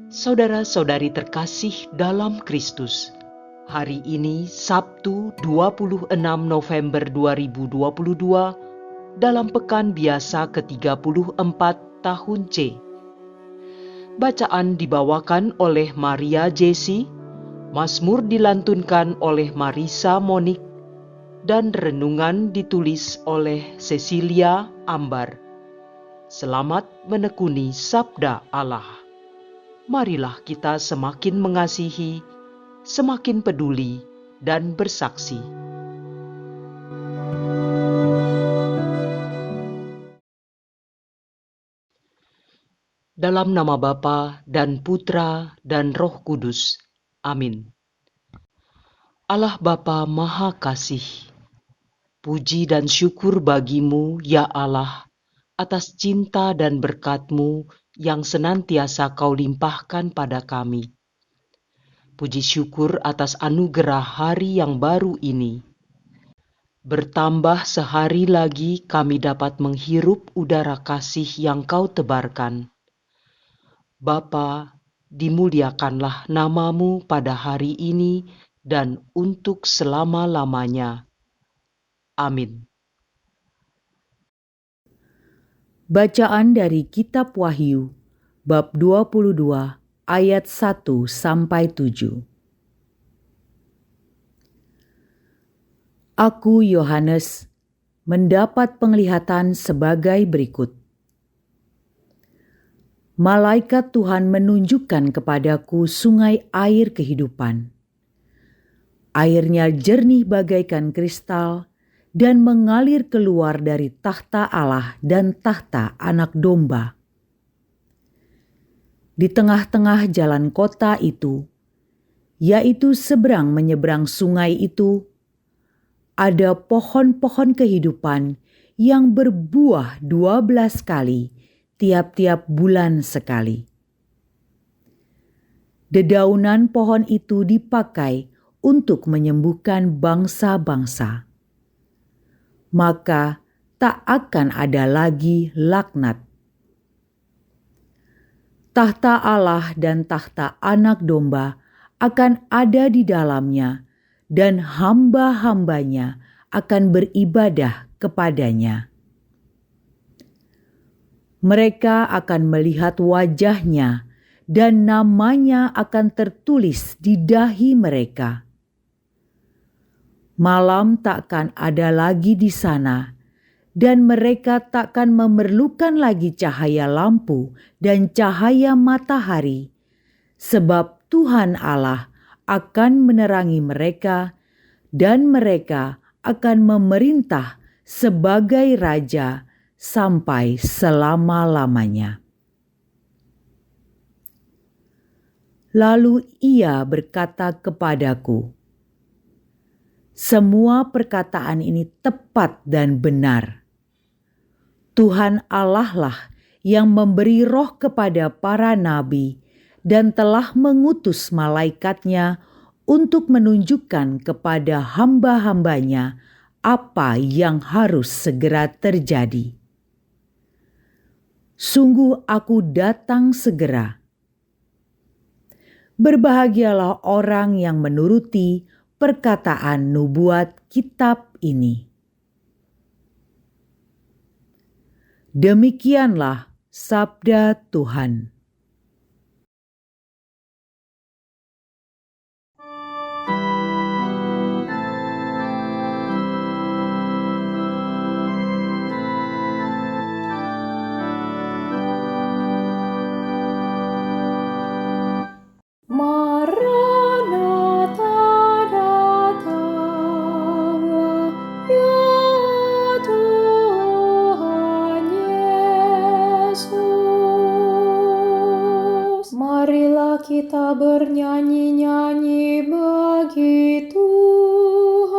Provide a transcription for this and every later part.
Saudara-saudari terkasih dalam Kristus, hari ini Sabtu 26 November 2022 dalam pekan biasa ke-34 tahun C. Bacaan dibawakan oleh Maria Jesi, Mazmur dilantunkan oleh Marisa Monik, dan renungan ditulis oleh Cecilia Ambar. Selamat menekuni Sabda Allah. Marilah kita semakin mengasihi, semakin peduli, dan bersaksi. Dalam nama Bapa dan Putra dan Roh Kudus. Amin. Allah Bapa Maha Kasih, puji dan syukur bagimu, ya Allah, atas cinta dan berkat-Mu yang senantiasa Kau limpahkan pada kami. Puji syukur atas anugerah hari yang baru ini. Bertambah sehari lagi kami dapat menghirup udara kasih yang Kau tebarkan. Bapa, dimuliakanlah nama-Mu pada hari ini dan untuk selama-lamanya. Amin. Bacaan dari Kitab Wahyu, bab 22, ayat 1-7. Aku, Yohanes, mendapat penglihatan sebagai berikut. Malaikat Tuhan menunjukkan kepadaku sungai air kehidupan. Airnya jernih bagaikan kristal dan mengalir keluar dari tahta Allah dan tahta Anak Domba. Di tengah-tengah jalan kota itu, yaitu seberang menyeberang sungai itu, ada pohon-pohon kehidupan yang berbuah 12 kali tiap-tiap bulan sekali. Dedaunan pohon itu dipakai untuk menyembuhkan bangsa-bangsa. Maka tak akan ada lagi laknat. Tahta Allah dan tahta Anak Domba akan ada di dalamnya, dan hamba-hambanya akan beribadah kepadanya. Mereka akan melihat wajahnya, dan namanya akan tertulis di dahi mereka. Malam takkan ada lagi di sana, dan mereka takkan memerlukan lagi cahaya lampu dan cahaya matahari, sebab Tuhan Allah akan menerangi mereka, dan mereka akan memerintah sebagai raja sampai selama-lamanya. Lalu ia berkata kepadaku, semua perkataan ini tepat dan benar. Tuhan Allah lah yang memberi roh kepada para nabi dan telah mengutus malaikatnya untuk menunjukkan kepada hamba-hambanya apa yang harus segera terjadi. Sungguh aku datang segera. Berbahagialah orang yang menuruti perkataan nubuat kitab ini. Demikianlah sabda Tuhan. Kita bernyanyi-nyanyi bagi Tuhan,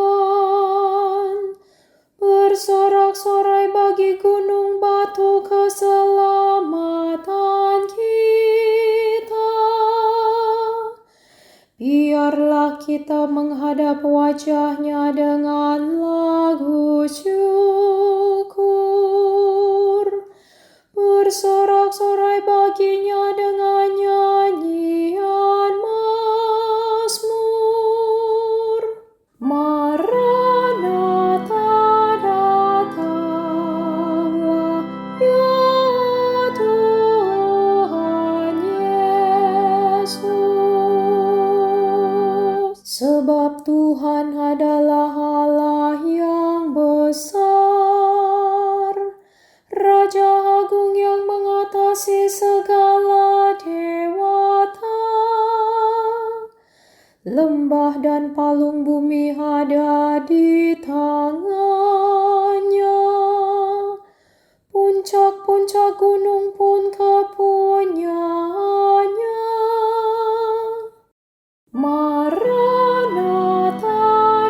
bersorak-sorai bagi gunung batu keselamatan kita. Biarlah kita menghadap wajah-Nya dengan lagu syukur, bersorak-sorai bagi-Nya dengan nyanyi menguasai segala dewata. Lembah dan palung bumi ada di tangannya. Puncak-puncak gunung pun kepunyaannya. Maranatha,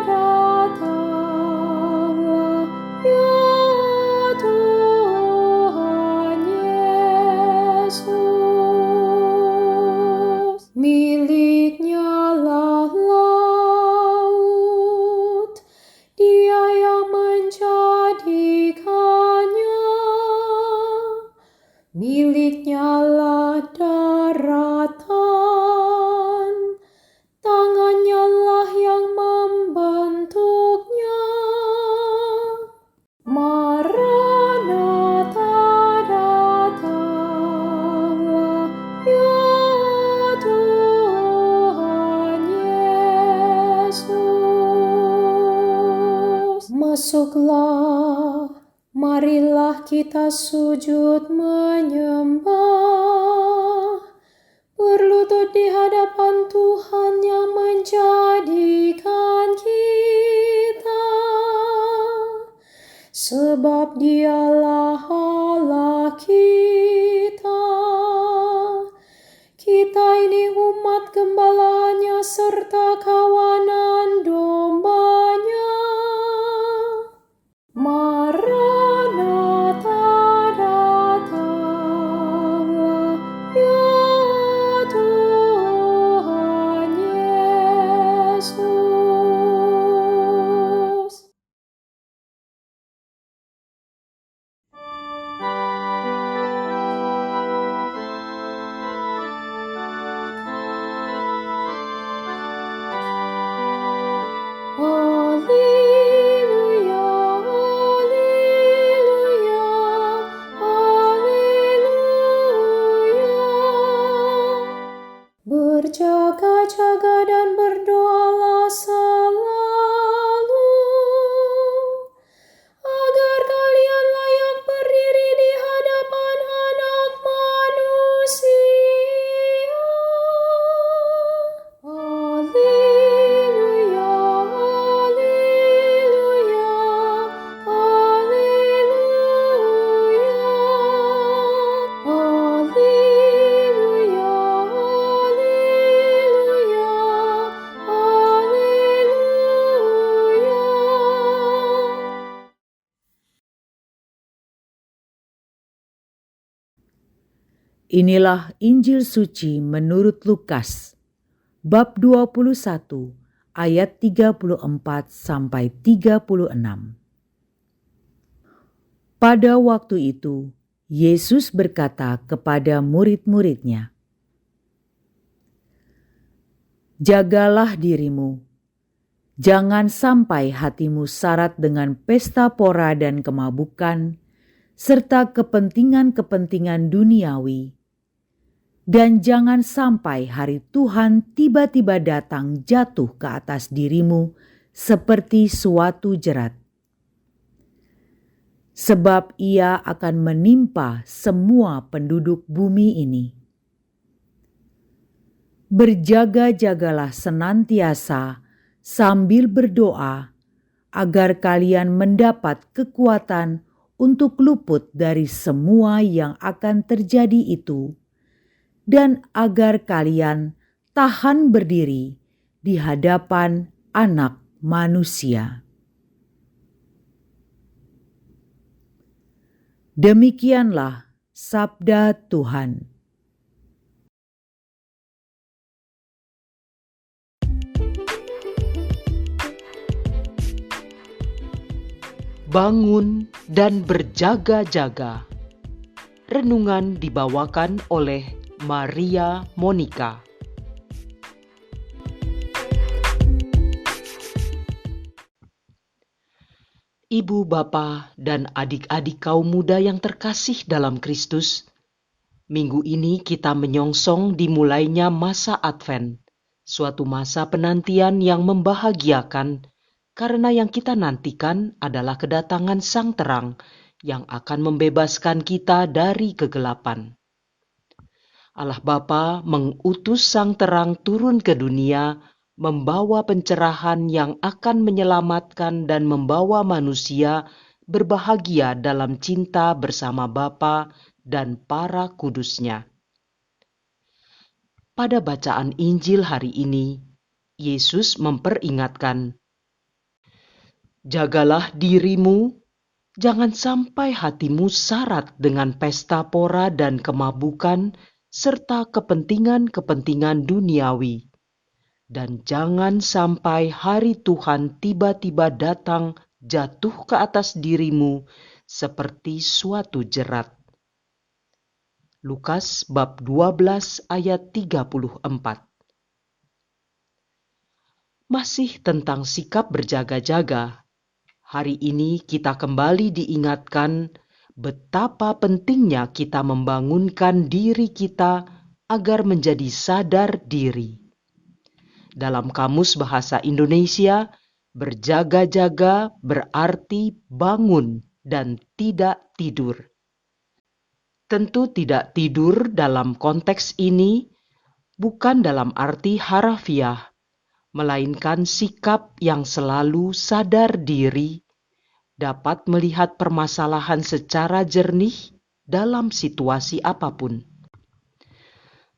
datanglah ya Tuhan Yesus. Miliknya lah laut, Dia yang menjadikannya. Miliknya lah daratan, tangannya lah yang membentuknya. Maranatha, datanglah ya Tuhan Yesus. Masuklah, marilah kita sujud menyembah, berlutut di hadapan Tuhan yang menjadikan kita. Sebab Dialah Allah kita. Kita ini umat gembalanya serta kawanan dombanya. Maranatha, datanglah ya Tuhan Yesus. Haleluya, haleluya, haleluya. Berjaga-jaga dan berdoalah selalu, agar kalian layak berdiri di hadapan Anak Manusia. Haleluya, haleluya, haleluya. Haleluya, haleluya, haleluya. Inilah Injil suci menurut Lukas, bab 21, ayat 34 sampai 36. Pada waktu itu, Yesus berkata kepada murid-muridnya, "Jagalah dirimu, jangan sampai hatimu syarat dengan pesta pora dan kemabukan, serta kepentingan-kepentingan duniawi. Dan jangan sampai hari Tuhan tiba-tiba datang jatuh ke atas dirimu seperti suatu jerat. Sebab ia akan menimpa semua penduduk bumi ini. Berjaga-jagalah senantiasa sambil berdoa, agar kalian mendapat kekuatan untuk luput dari semua yang akan terjadi itu, dan agar kalian tahan berdiri di hadapan Anak Manusia." Demikianlah sabda Tuhan. Bangun dan berjaga-jaga. Renungan dibawakan oleh Maria Monica. Ibu, bapa, dan adik-adik kaum muda yang terkasih dalam Kristus, minggu ini kita menyongsong dimulainya masa Advent, suatu masa penantian yang membahagiakan karena yang kita nantikan adalah kedatangan Sang Terang yang akan membebaskan kita dari kegelapan. Allah Bapa mengutus Sang Terang turun ke dunia, membawa pencerahan yang akan menyelamatkan dan membawa manusia berbahagia dalam cinta bersama Bapa dan para kudusnya. Pada bacaan Injil hari ini, Yesus memperingatkan, "Jagalah dirimu, jangan sampai hatimu syarat dengan pesta pora dan kemabukan serta kepentingan-kepentingan duniawi. Dan jangan sampai hari Tuhan tiba-tiba datang jatuh ke atas dirimu seperti suatu jerat." Lukas bab 12 ayat 34. Masih tentang sikap berjaga-jaga. Hari ini kita kembali diingatkan betapa pentingnya kita membangunkan diri kita agar menjadi sadar diri. Dalam Kamus Bahasa Indonesia, berjaga-jaga berarti bangun dan tidak tidur. Tentu tidak tidur dalam konteks ini bukan dalam arti harafiah, melainkan sikap yang selalu sadar diri, dapat melihat permasalahan secara jernih dalam situasi apapun.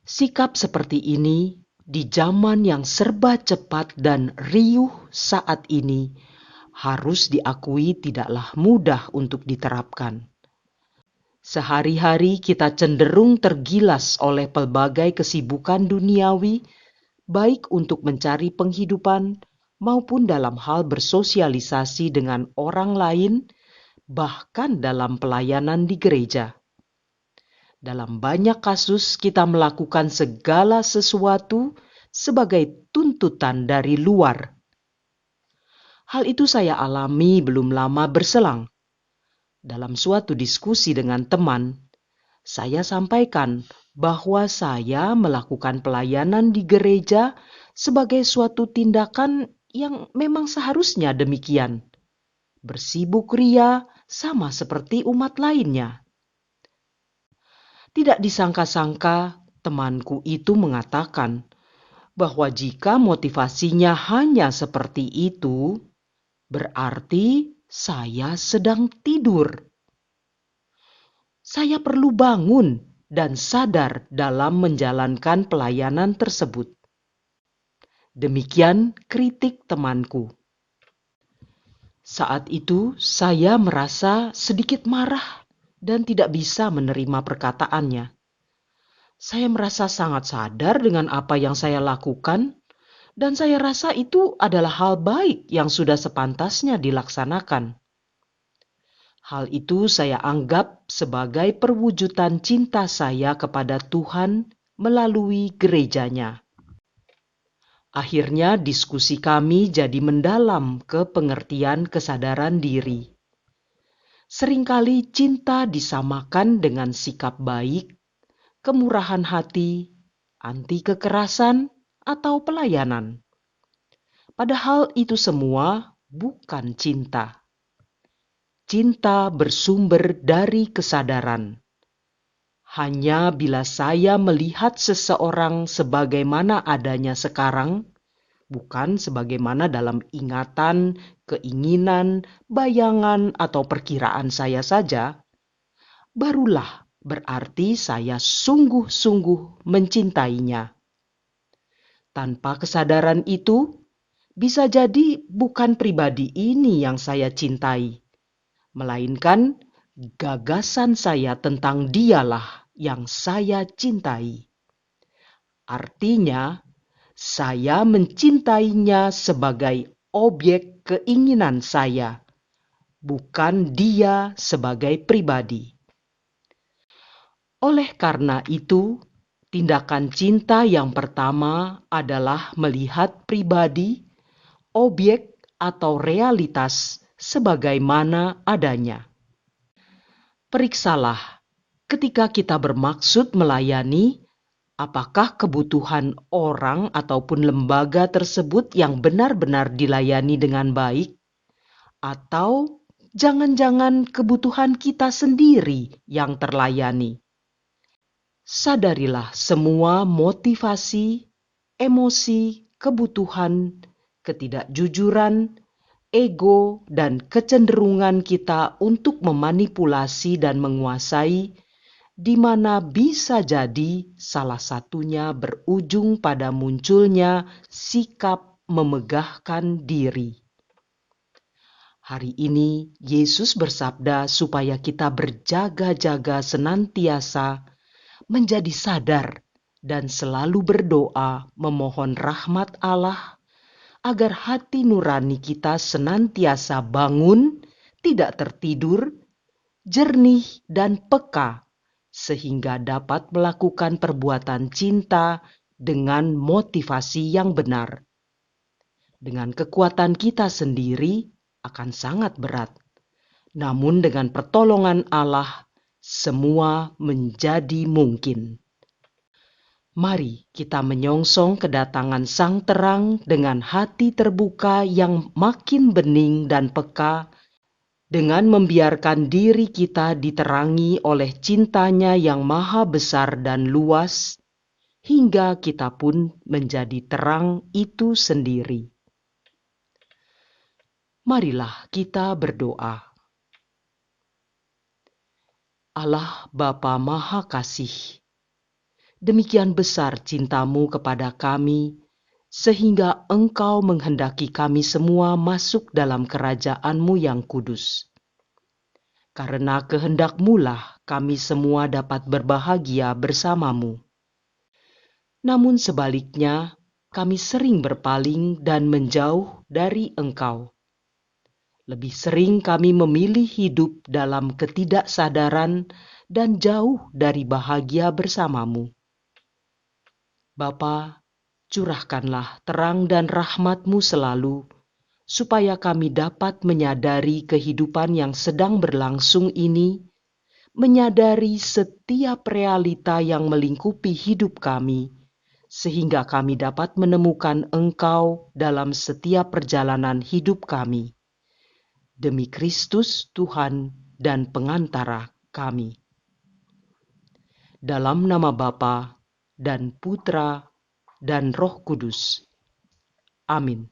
Sikap seperti ini di zaman yang serba cepat dan riuh saat ini harus diakui tidaklah mudah untuk diterapkan. Sehari-hari kita cenderung tergilas oleh pelbagai kesibukan duniawi, baik untuk mencari penghidupan maupun dalam hal bersosialisasi dengan orang lain, bahkan dalam pelayanan di gereja. Dalam banyak kasus kita melakukan segala sesuatu sebagai tuntutan dari luar. Hal itu saya alami belum lama berselang. Dalam suatu diskusi dengan teman, saya sampaikan bahwa saya melakukan pelayanan di gereja sebagai suatu tindakan yang memang seharusnya demikian. Bersibuk ria sama seperti umat lainnya. Tidak disangka-sangka temanku itu mengatakan bahwa jika motivasinya hanya seperti itu, berarti saya sedang tidur. Saya perlu bangun dan sadar dalam menjalankan pelayanan tersebut. Demikian kritik temanku. Saat itu saya merasa sedikit marah dan tidak bisa menerima perkataannya. Saya merasa sangat sadar dengan apa yang saya lakukan, dan saya rasa itu adalah hal baik yang sudah sepantasnya dilaksanakan. Hal itu saya anggap sebagai perwujudan cinta saya kepada Tuhan melalui gerejanya. Akhirnya diskusi kami jadi mendalam ke pengertian kesadaran diri. Seringkali cinta disamakan dengan sikap baik, kemurahan hati, anti kekerasan, atau pelayanan. Padahal itu semua bukan cinta. Cinta bersumber dari kesadaran. Hanya bila saya melihat seseorang sebagaimana adanya sekarang, bukan sebagaimana dalam ingatan, keinginan, bayangan, atau perkiraan saya saja, barulah berarti saya sungguh-sungguh mencintainya. Tanpa kesadaran itu, bisa jadi bukan pribadi ini yang saya cintai, melainkan gagasan saya tentang dialah yang saya cintai. Artinya, saya mencintainya sebagai objek keinginan saya, bukan dia sebagai pribadi. Oleh karena itu, tindakan cinta yang pertama adalah melihat pribadi, objek atau realitas sebagaimana adanya. Periksalah ketika kita bermaksud melayani, apakah kebutuhan orang ataupun lembaga tersebut yang benar-benar dilayani dengan baik, atau jangan-jangan kebutuhan kita sendiri yang terlayani. Sadarilah semua motivasi, emosi, kebutuhan, ketidakjujuran, ego, dan kecenderungan kita untuk memanipulasi dan menguasai, di mana bisa jadi salah satunya berujung pada munculnya sikap memegahkan diri. Hari ini Yesus bersabda supaya kita berjaga-jaga senantiasa, menjadi sadar dan selalu berdoa memohon rahmat Allah agar hati nurani kita senantiasa bangun, tidak tertidur, jernih dan peka, sehingga dapat melakukan perbuatan cinta dengan motivasi yang benar. Dengan kekuatan kita sendiri akan sangat berat. Namun dengan pertolongan Allah, semua menjadi mungkin. Mari kita menyongsong kedatangan Sang Terang dengan hati terbuka yang makin bening dan peka, dengan membiarkan diri kita diterangi oleh cintanya yang maha besar dan luas, hingga kita pun menjadi terang itu sendiri. Marilah kita berdoa. Allah Bapa Maha Kasih, demikian besar cintamu kepada kami, sehingga Engkau menghendaki kami semua masuk dalam kerajaan-Mu yang kudus. Karena kehendak-Mu lah kami semua dapat berbahagia bersama-Mu. Namun sebaliknya, kami sering berpaling dan menjauh dari Engkau. Lebih sering kami memilih hidup dalam ketidaksadaran dan jauh dari bahagia bersama-Mu. Bapa, curahkanlah terang dan rahmat-Mu selalu, supaya kami dapat menyadari kehidupan yang sedang berlangsung ini, menyadari setiap realita yang melingkupi hidup kami, sehingga kami dapat menemukan Engkau dalam setiap perjalanan hidup kami. Demi Kristus Tuhan dan pengantara kami. Dalam nama Bapa dan Putra dan Roh Kudus. Amin.